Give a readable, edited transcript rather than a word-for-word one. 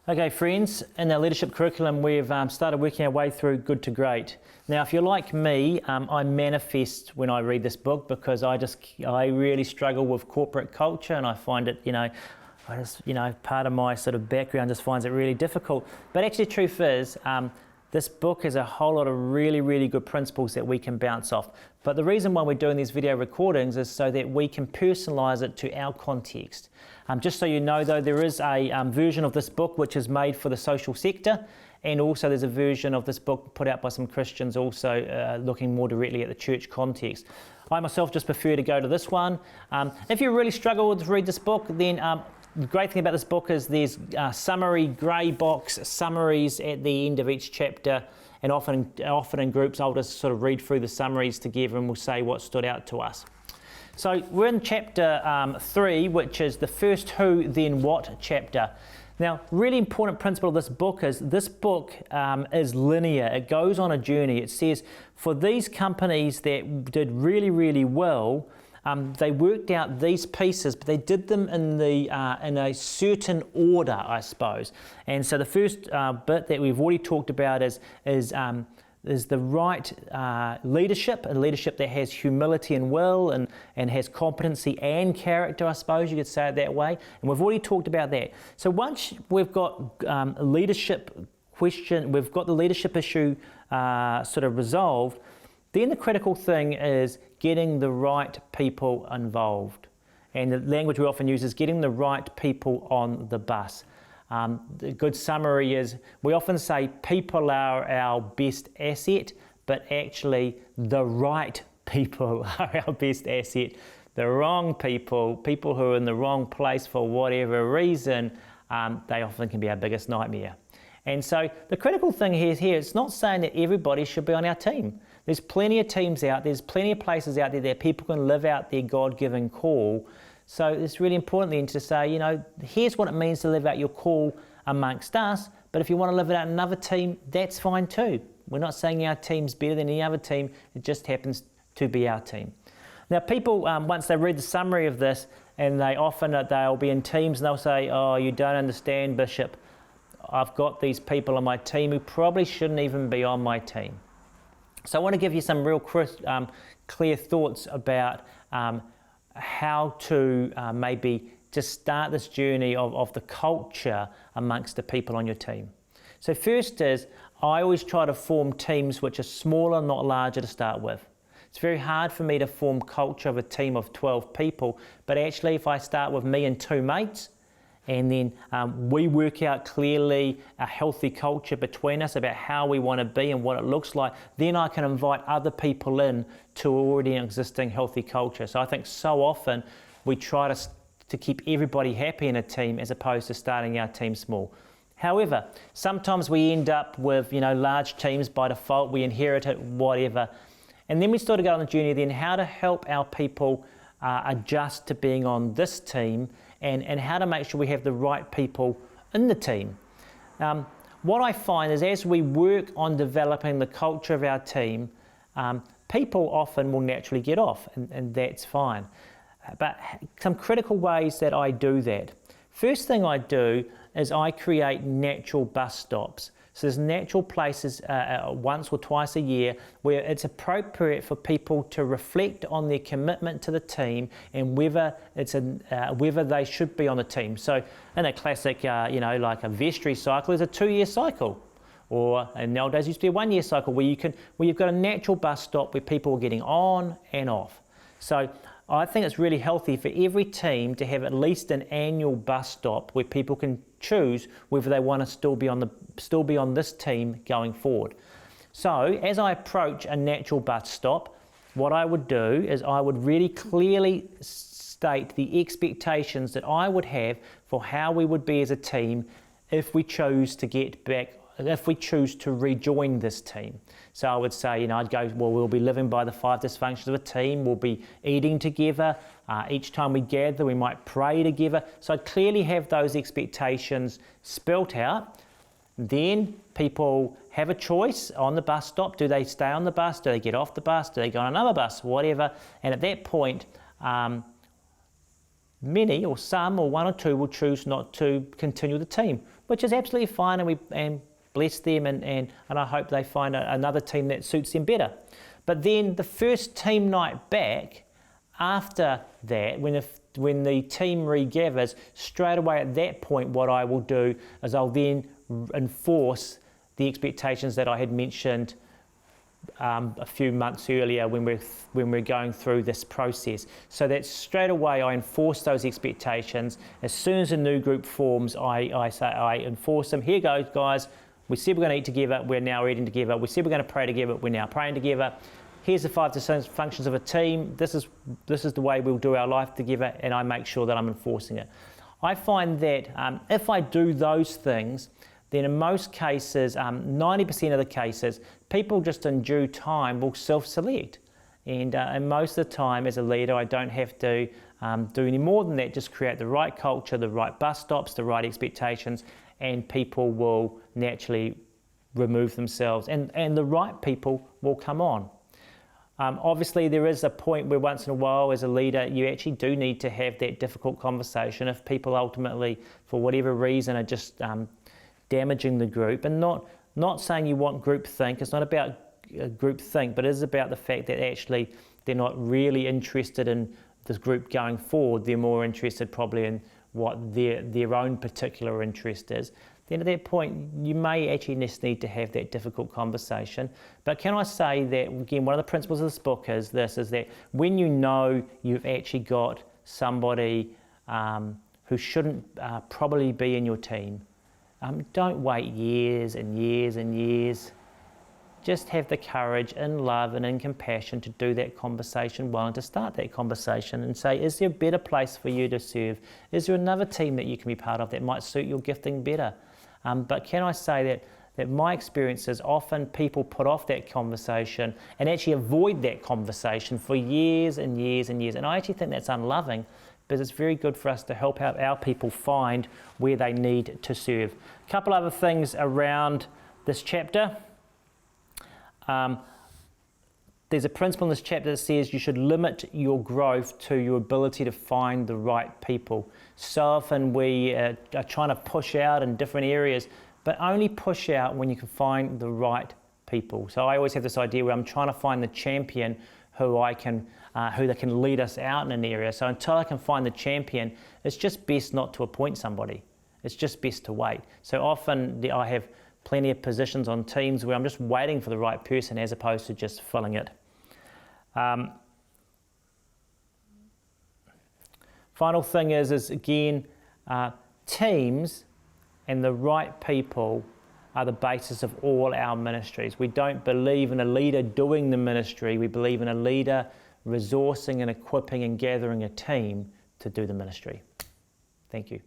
Okay friends, in our leadership curriculum we've started working our way through Good to Great. Now if you're like me, I manifest when I read this book because I really struggle with corporate culture, and I find it, part of my sort of background just finds it really difficult. But actually the truth is, this book has a whole lot of really good principles that we can bounce off. But the reason why we're doing these video recordings is so that we can personalize it to our context. Just so you know though, there is a version of this book which is made for the social sector, and also there's a version of this book put out by some Christians also looking more directly at the church context. I myself just prefer to go to this one. If you really struggle to read this book, then the great thing about this book is there's summary grey box summaries at the end of each chapter, and often in groups I'll just sort of read through the summaries together and we'll say what stood out to us. So we're in chapter 3, which is the first who then what chapter. Now, really important principle of this book is linear. It goes on a journey. It says for these companies that did really well, they worked out these pieces, but they did them in a certain order, I suppose. And so the first bit that we've already talked about is the right leadership, a leadership that has humility and will and has competency and character, I suppose you could say it that way. And we've already talked about that. So once we've got a leadership question, we've got the leadership issue sort of resolved, then the critical thing is getting the right people involved. And the language we often use is getting the right people on the bus. The good summary is, we often say people are our best asset, but actually the right people are our best asset. The wrong people who are in the wrong place for whatever reason, they often can be our biggest nightmare. And so the critical thing here, it's not saying that everybody should be on our team. There's plenty of teams out, there's plenty of places out there that people can live out their God-given call. So it's really important then to say, here's what it means to live out your call amongst us, but if you want to live it out in another team, that's fine too. We're not saying our team's better than any other team, it just happens to be our team. Now people, once they read the summary of this, and they'll be in teams and they'll say, oh, you don't understand, Bishop. I've got these people on my team who probably shouldn't even be on my team. So I want to give you some real clear thoughts about how to maybe just start this journey of the culture amongst the people on your team. So first is, I always try to form teams which are smaller, not larger to start with. It's very hard for me to form culture of a team of 12 people, but actually if I start with me and 2 mates, and then we work out clearly a healthy culture between us about how we want to be and what it looks like, then I can invite other people in to already an existing healthy culture. So I think so often we try to keep everybody happy in a team as opposed to starting our team small. However, sometimes we end up with large teams by default, we inherit it, whatever. And then we start to go on the journey then how to help our people adjust to being on this team, and how to make sure we have the right people in the team. What I find is as we work on developing the culture of our team, people often will naturally get off, and that's fine. But some critical ways that I do that. First thing I do is I create natural bus stops. So there's natural places once or twice a year where it's appropriate for people to reflect on their commitment to the team and whether they should be on the team. So in a classic, like a vestry cycle is a 2-year cycle, and nowadays it used to be a 1-year cycle where you've got a natural bus stop where people are getting on and off. So I think it's really healthy for every team to have at least an annual bus stop where people can choose whether they want to still be on this team going forward. So as I approach a natural bus stop, what I would do is I would really clearly state the expectations that I would have for how we would be as a team if we chose to rejoin this team. So I would say, I'd go, well, we'll be living by the 5 dysfunctions of a team, we'll be eating together, each time we gather we might pray together. So I'd clearly have those expectations spelt out. Then people have a choice on the bus stop. Do they stay on the bus? Do they get off the bus? Do they go on another bus? Whatever. And at that point, many or some or one or two will choose not to continue the team, which is absolutely fine, and bless them, and I hope they find another team that suits them better. But then the first team night back, after that, when the team regathers, straight away at that point what I will do is I'll then enforce the expectations that I had mentioned a few months earlier when we're going through this process. So that straight away I enforce those expectations. As soon as a new group forms, I enforce them. Here goes, guys. We said we're going to eat together. We're now eating together. We said we're going to pray together. We're now praying together. Here's the 5 distinct functions of a team. This is the way we'll do our life together, and I make sure that I'm enforcing it. I find that if I do those things, then in most cases, 90% of the cases, people just in due time will self-select. And most of the time as a leader, I don't have to do any more than that, just create the right culture, the right bus stops, the right expectations, and people will naturally remove themselves, and the right people will come on. Obviously, there is a point where once in a while, as a leader, you actually do need to have that difficult conversation if people ultimately, for whatever reason, are just damaging the group. And not saying you want groupthink. It's not about groupthink, but it is about the fact that actually they're not really interested in this group going forward. They're more interested probably in what their own particular interest is. Then at that point, you may actually just need to have that difficult conversation. But can I say that, again, one of the principles of this book is that when you know you've actually got somebody who shouldn't probably be in your team, don't wait years and years and years. Just have the courage in love and in compassion to do that conversation well, and to start that conversation and say, is there a better place for you to serve? Is there another team that you can be part of that might suit your gifting better? But can I say that my experience is often people put off that conversation and actually avoid that conversation for years and years and years. And I actually think that's unloving, because it's very good for us to help out our people find where they need to serve. A couple other things around this chapter. There's a principle in this chapter that says you should limit your growth to your ability to find the right people. So often we are trying to push out in different areas, but only push out when you can find the right people. So I always have this idea where I'm trying to find the champion who that can lead us out in an area. So until I can find the champion, it's just best not to appoint somebody. It's just best to wait. So often I have plenty of positions on teams where I'm just waiting for the right person as opposed to just filling it. Final thing is again, teams and the right people are the basis of all our ministries. We don't believe in a leader doing the ministry. We believe in a leader resourcing and equipping and gathering a team to do the ministry. Thank you.